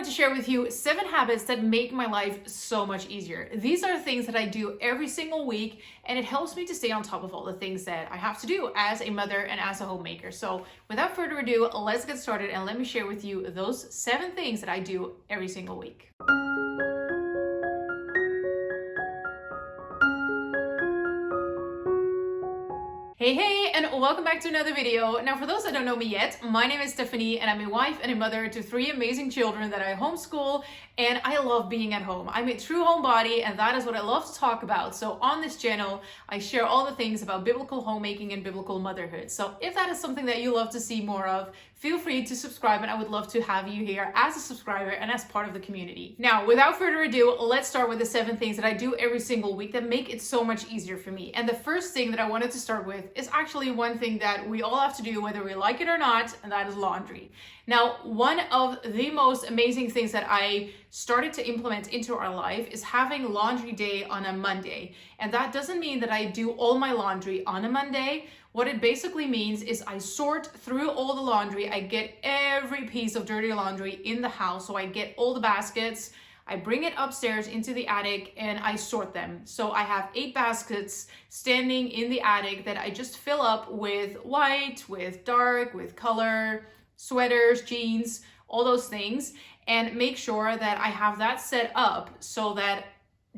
wanted to share with you 7 habits that make my life so much easier. These are things that I do every single week, and it helps me to stay on top of all the things that I have to do as a mother and as a homemaker. So without further ado, let's get started and let me share with you those 7 things that I do every single week. Hey, and welcome back to another video. Now, for those that don't know me yet, my name is Stephanie, and I'm a wife and a mother to 3 amazing children that I homeschool, and I love being at home. I'm a true homebody, and that is what I love to talk about. So on this channel, I share all the things about biblical homemaking and biblical motherhood. So if that is something that you love to see more of, feel free to subscribe, and I would love to have you here as a subscriber and as part of the community. Now, without further ado, let's start with the 7 things that I do every single week that make it so much easier for me. And the first thing that I wanted to start with is actually one thing that we all have to do, whether we like it or not, and that is laundry. Now, one of the most amazing things that I started to implement into our life is having laundry day on a Monday. And that doesn't mean that I do all my laundry on a Monday. What it basically means is I sort through all the laundry. I get every piece of dirty laundry in the house. So I get all the baskets, I bring it upstairs into the attic, and I sort them. So I have 8 baskets standing in the attic that I just fill up with white, with dark, with color, sweaters, jeans, all those things, and make sure that I have that set up so that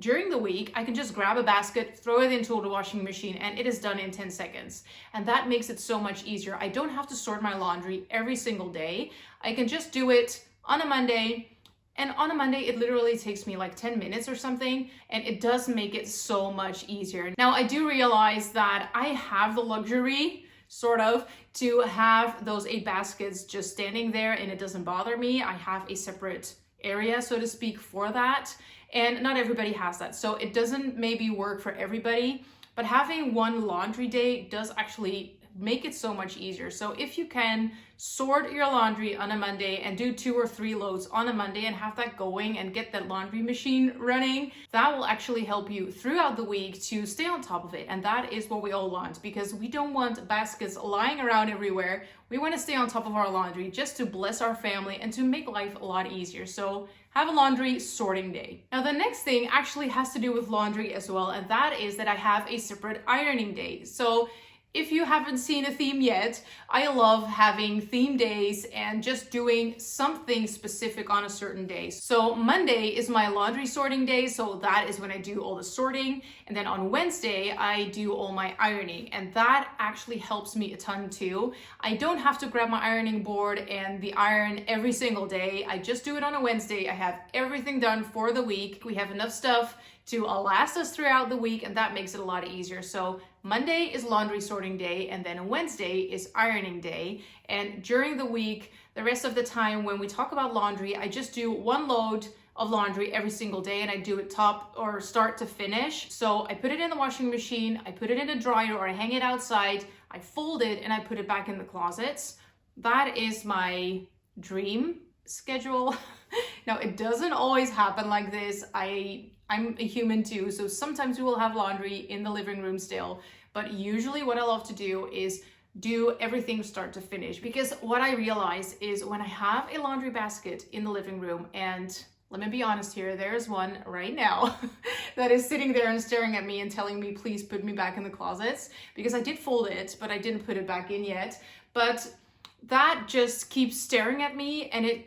during the week, I can just grab a basket, throw it into the washing machine, and it is done in 10 seconds. And that makes it so much easier. I don't have to sort my laundry every single day. I can just do it on a Monday. And on a Monday, it literally takes me like 10 minutes or something, and it does make it so much easier. Now, I do realize that I have the luxury, sort of, to have those 8 baskets just standing there, and it doesn't bother me. I have a separate area, so to speak, for that. And not everybody has that. So it doesn't maybe work for everybody, but having one laundry day does actually make it so much easier. So if you can sort your laundry on a Monday and do 2 or 3 loads on a Monday and have that going and get that laundry machine running, that will actually help you throughout the week to stay on top of it. And that is what we all want, because we don't want baskets lying around everywhere. We want to stay on top of our laundry just to bless our family and to make life a lot easier. So have a laundry sorting day. Now, the next thing actually has to do with laundry as well, and that is that I have a separate ironing day. So if you haven't seen a theme yet, I love having theme days and just doing something specific on a certain day. So Monday is my laundry sorting day, so that is when I do all the sorting. And then on Wednesday, I do all my ironing, and that actually helps me a ton too. I don't have to grab my ironing board and the iron every single day. I just do it on a Wednesday. I have everything done for the week. We have enough stuff to last us throughout the week, and that makes it a lot easier. So Monday is laundry sorting day, and then Wednesday is ironing day. And during the week, the rest of the time when we talk about laundry, I just do 1 load of laundry every single day, and I do it top or start to finish. So I put it in the washing machine, I put it in a dryer, or I hang it outside, I fold it, and I put it back in the closets. That is my dream schedule. Now, it doesn't always happen like this. I'm a human too, so sometimes we will have laundry in the living room still, but usually what I love to do is do everything start to finish, because what I realize is when I have a laundry basket in the living room, and let me be honest here, there's one right now that is sitting there and staring at me and telling me, please put me back in the closets, because I did fold it, but I didn't put it back in yet. But that just keeps staring at me, and it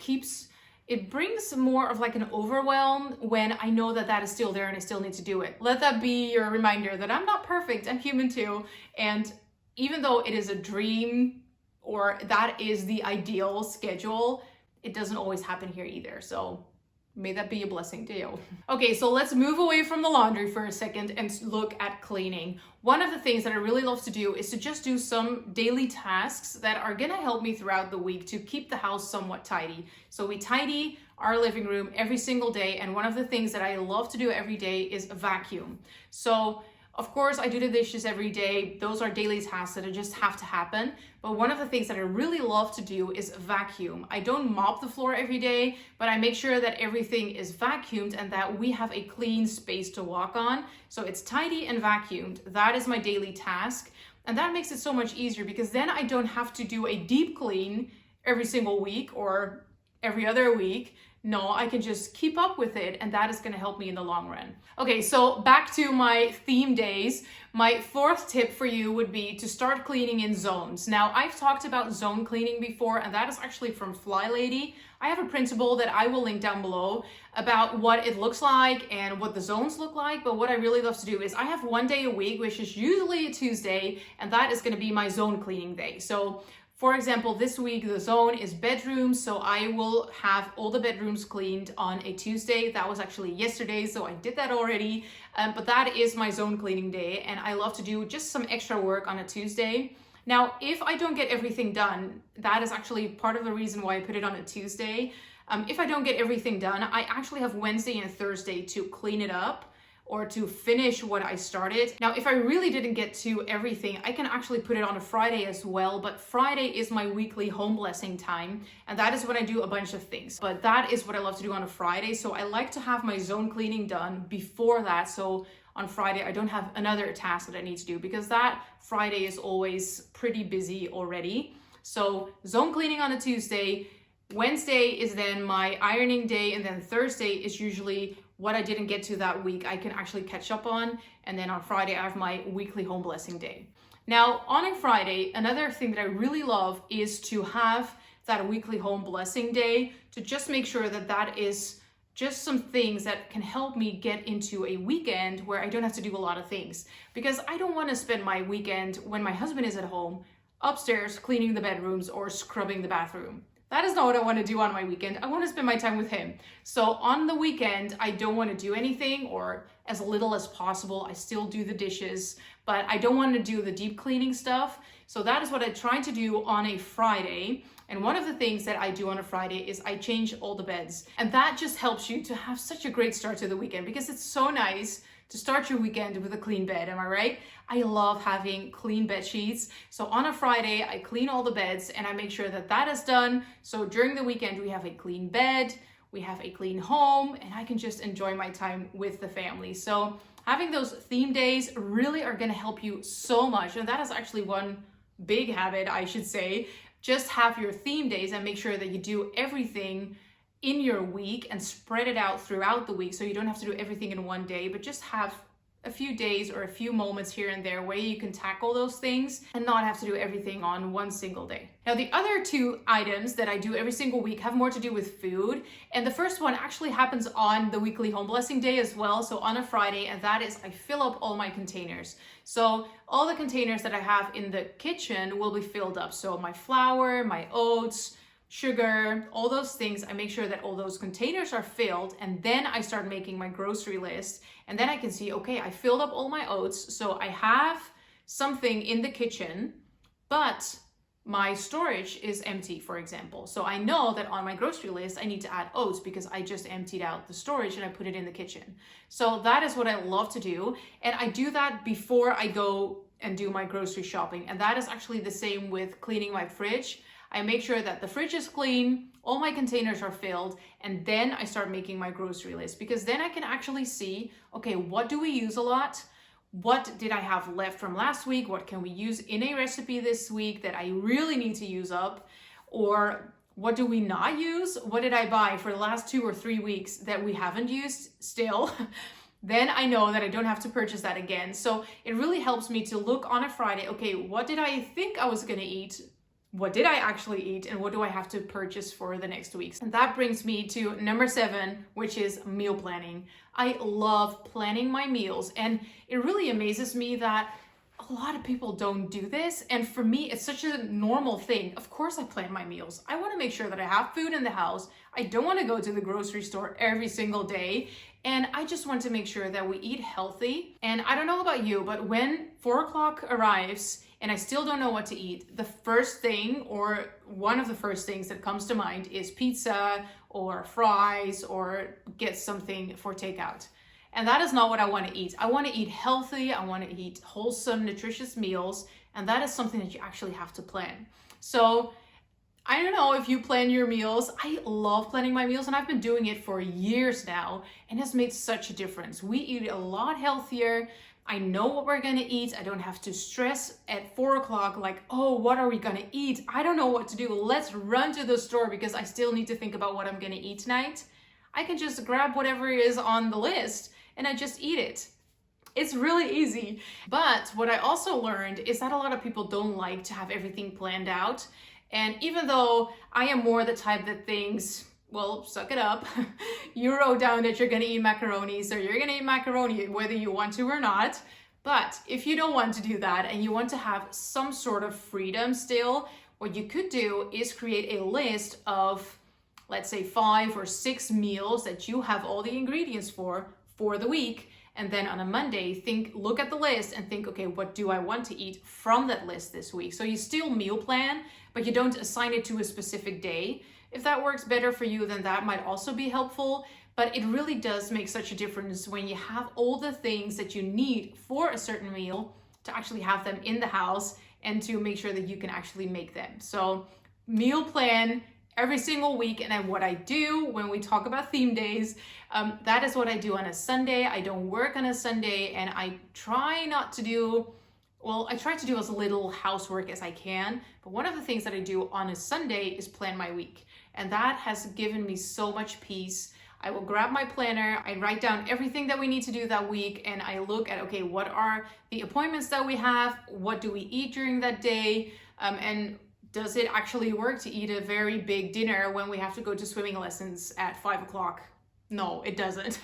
brings more of like an overwhelm when I know that that is still there and I still need to do it. Let that be your reminder that I'm not perfect, I'm human too. And even though it is a dream, or that is the ideal schedule, it doesn't always happen here either. So may that be a blessing to you. Okay, so let's move away from the laundry for a second and look at cleaning. One of the things that I really love to do is to just do some daily tasks that are gonna help me throughout the week to keep the house somewhat tidy. So we tidy our living room every single day, and one of the things that I love to do every day is vacuum. So of course, I do the dishes every day. Those are daily tasks that just have to happen. But one of the things that I really love to do is vacuum. I don't mop the floor every day, but I make sure that everything is vacuumed and that we have a clean space to walk on. So it's tidy and vacuumed. That is my daily task. And that makes it so much easier, because then I don't have to do a deep clean every single week or every other week. No, I can just keep up with it, and that is going to help me in the long run. Okay, so back to my theme days. My fourth tip for you would be to start cleaning in zones. Now, I've talked about zone cleaning before, and that is actually from Fly Lady. I have a printable that I will link down below about what it looks like and what the zones look like. But what I really love to do is I have one day a week, which is usually a Tuesday, and that is going to be my zone cleaning day. So for example, this week the zone is bedrooms, so I will have all the bedrooms cleaned on a Tuesday. That was actually yesterday, so I did that already. But that is my zone cleaning day, and I love to do just some extra work on a Tuesday. Now, if I don't get everything done, that is actually part of the reason why I put it on a Tuesday. If I don't get everything done, I actually have Wednesday and Thursday to clean it up or to finish what I started. Now, if I really didn't get to everything, I can actually put it on a Friday as well, but Friday is my weekly home blessing time, and that is when I do a bunch of things. But that is what I love to do on a Friday, so I like to have my zone cleaning done before that, so on Friday I don't have another task that I need to do, because that Friday is always pretty busy already. So zone cleaning on a Tuesday, Wednesday is then my ironing day, and then Thursday is usually what I didn't get to that week I can actually catch up on. And then on Friday, I have my weekly home blessing day. Now, on a Friday, another thing that I really love is to have that weekly home blessing day, to just make sure that that is just some things that can help me get into a weekend where I don't have to do a lot of things. Because I don't want to spend my weekend when my husband is at home upstairs cleaning the bedrooms or scrubbing the bathroom. That is not what I want to do on my weekend. I want to spend my time with him. So on the weekend, I don't want to do anything, or as little as possible. I still do the dishes, but I don't want to do the deep cleaning stuff. So that is what I try to do on a Friday. And one of the things that I do on a Friday is I change all the beds. And that just helps you to have such a great start to the weekend, because it's so nice to start your weekend with a clean bed, am I right? I love having clean bed sheets. So on a Friday, I clean all the beds and I make sure that that is done. So during the weekend, we have a clean bed, we have a clean home, and I can just enjoy my time with the family. So having those theme days really are gonna help you so much. And that is actually one big habit, I should say. Just have your theme days and make sure that you do everything in your week and spread it out throughout the week, so you don't have to do everything in one day, but just have a few days or a few moments here and there where you can tackle those things and not have to do everything on one single day. Now, the other two items that I do every single week have more to do with food, and the first one actually happens on the weekly home blessing day as well, so on a Friday, and that is I fill up all my containers. So all the containers that I have in the kitchen will be filled up. So my flour, my oats, sugar, all those things, I make sure that all those containers are filled, and then I start making my grocery list, and then I can see, okay, I filled up all my oats, so I have something in the kitchen, but my storage is empty, for example. So I know that on my grocery list, I need to add oats because I just emptied out the storage and I put it in the kitchen. So that is what I love to do, and I do that before I go and do my grocery shopping, and that is actually the same with cleaning my fridge. I make sure that the fridge is clean, all my containers are filled, and then I start making my grocery list, because then I can actually see, okay, what do we use a lot? What did I have left from last week? What can we use in a recipe this week that I really need to use up? Or what do we not use? What did I buy for the last 2 or 3 weeks that we haven't used still? Then I know that I don't have to purchase that again. So it really helps me to look on a Friday, okay, what did I think I was gonna eat? What did I actually eat, and what do I have to purchase for the next weeks? And that brings me to number 7, which is meal planning. I love planning my meals, and it really amazes me that a lot of people don't do this. And for me, it's such a normal thing. Of course I plan my meals. I want to make sure that I have food in the house. I don't want to go to the grocery store every single day. And I just want to make sure that we eat healthy. And I don't know about you, but when 4 o'clock arrives and I still don't know what to eat, the first thing, or one of the first things that comes to mind, is pizza or fries, or get something for takeout. And that is not what I want to eat. I want to eat healthy. I want to eat wholesome, nutritious meals. And that is something that you actually have to plan. So I don't know if you plan your meals. I love planning my meals, and I've been doing it for years now, and has made such a difference. We eat a lot healthier. I know what we're gonna eat. I don't have to stress at 4 o'clock like, oh, what are we gonna eat? I don't know what to do. Let's run to the store because I still need to think about what I'm gonna eat tonight. I can just grab whatever is on the list and I just eat it. It's really easy. But what I also learned is that a lot of people don't like to have everything planned out. And even though I am more the type that thinks, well, suck it up. You wrote down that you're gonna eat macaroni, so you're gonna eat macaroni whether you want to or not. But if you don't want to do that and you want to have some sort of freedom still, what you could do is create a list of, let's say, 5 or 6 meals that you have all the ingredients for the week. And then on a Monday, look at the list and think, okay, what do I want to eat from that list this week? So you still meal plan, but you don't assign it to a specific day. If that works better for you, then that might also be helpful. But it really does make such a difference when you have all the things that you need for a certain meal to actually have them in the house and to make sure that you can actually make them. So meal plan every single week. And then what I do when we talk about theme days, that is what I do on a Sunday. I don't work on a Sunday, and I try not to do, well, I try to do as little housework as I can. But one of the things that I do on a Sunday is plan my week. And that has given me so much peace. I will grab my planner, I write down everything that we need to do that week, and I look at, okay, what are the appointments that we have? What do we eat during that day? And does it actually work to eat a very big dinner when we have to go to swimming lessons at 5 o'clock? No, it doesn't.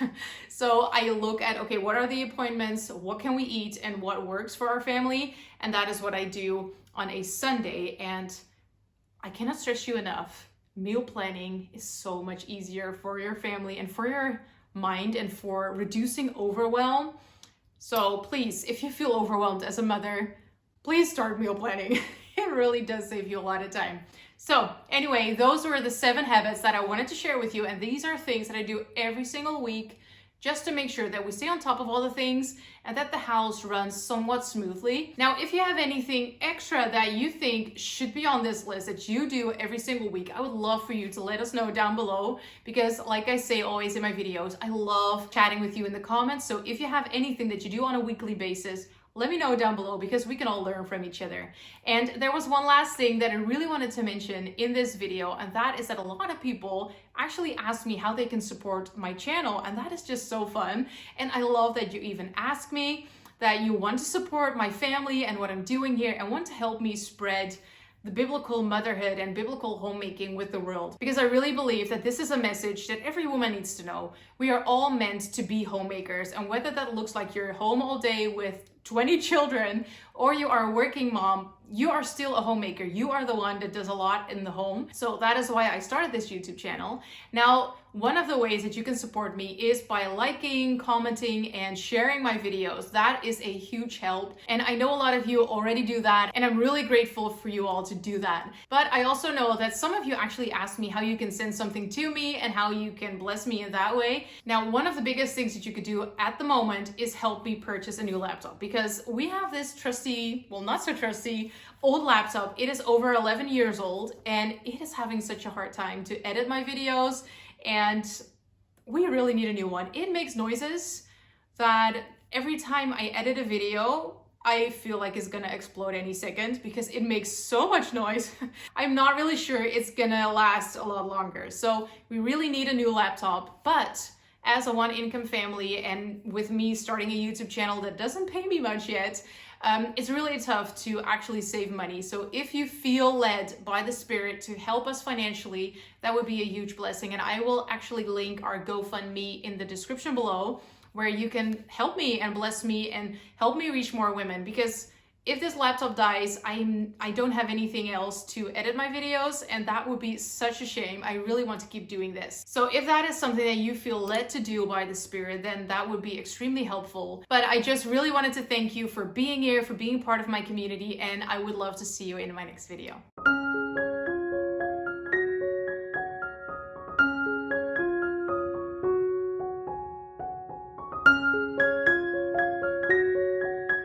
So I look at, okay, what are the appointments? What can we eat and what works for our family? And that is what I do on a Sunday. And I cannot stress you enough. Meal planning is so much easier for your family and for your mind and for reducing overwhelm. So please, if you feel overwhelmed as a mother, please start meal planning. It really does save you a lot of time. So anyway, those were the 7 habits that I wanted to share with you. And these are things that I do every single week just to make sure that we stay on top of all the things and that the house runs somewhat smoothly. Now, if you have anything extra that you think should be on this list that you do every single week, I would love for you to let us know down below, because like I say always in my videos, I love chatting with you in the comments. So if you have anything that you do on a weekly basis, let me know down below, because we can all learn from each other. And there was one last thing that I really wanted to mention in this video, and that is that a lot of people actually ask me how they can support my channel, and that is just so fun. And I love that you even ask me that you want to support my family and what I'm doing here and want to help me spread the biblical motherhood and biblical homemaking with the world. Because I really believe that this is a message that every woman needs to know. We are all meant to be homemakers, and whether that looks like you're home all day with 20 children or you are a working mom, you are still a homemaker. You are the one that does a lot in the home. So that is why I started this YouTube channel. Now, one of the ways that you can support me is by liking, commenting, and sharing my videos. That is a huge help. And I know a lot of you already do that, and I'm really grateful for you all to do that. But I also know that some of you actually ask me how you can send something to me and how you can bless me in that way. Now, one of the biggest things that you could do at the moment is help me purchase a new laptop, because we have this trusty, well, not so trusty, old laptop. It is over 11 years old, and it is having such a hard time to edit my videos, and we really need a new one. It makes noises that every time I edit a video, I feel like it's gonna explode any second because it makes so much noise. I'm not really sure it's gonna last a lot longer. So we really need a new laptop, but as a one-income family and with me starting a YouTube channel that doesn't pay me much yet, it's really tough to actually save money. So if you feel led by the Spirit to help us financially, that would be a huge blessing. And I will actually link our GoFundMe in the description below, where you can help me and bless me and help me reach more women. Because if this laptop dies, I don't have anything else to edit my videos, and that would be such a shame. I really want to keep doing this. So if that is something that you feel led to do by the Spirit, then that would be extremely helpful. But I just really wanted to thank you for being here, for being part of my community, and I would love to see you in my next video.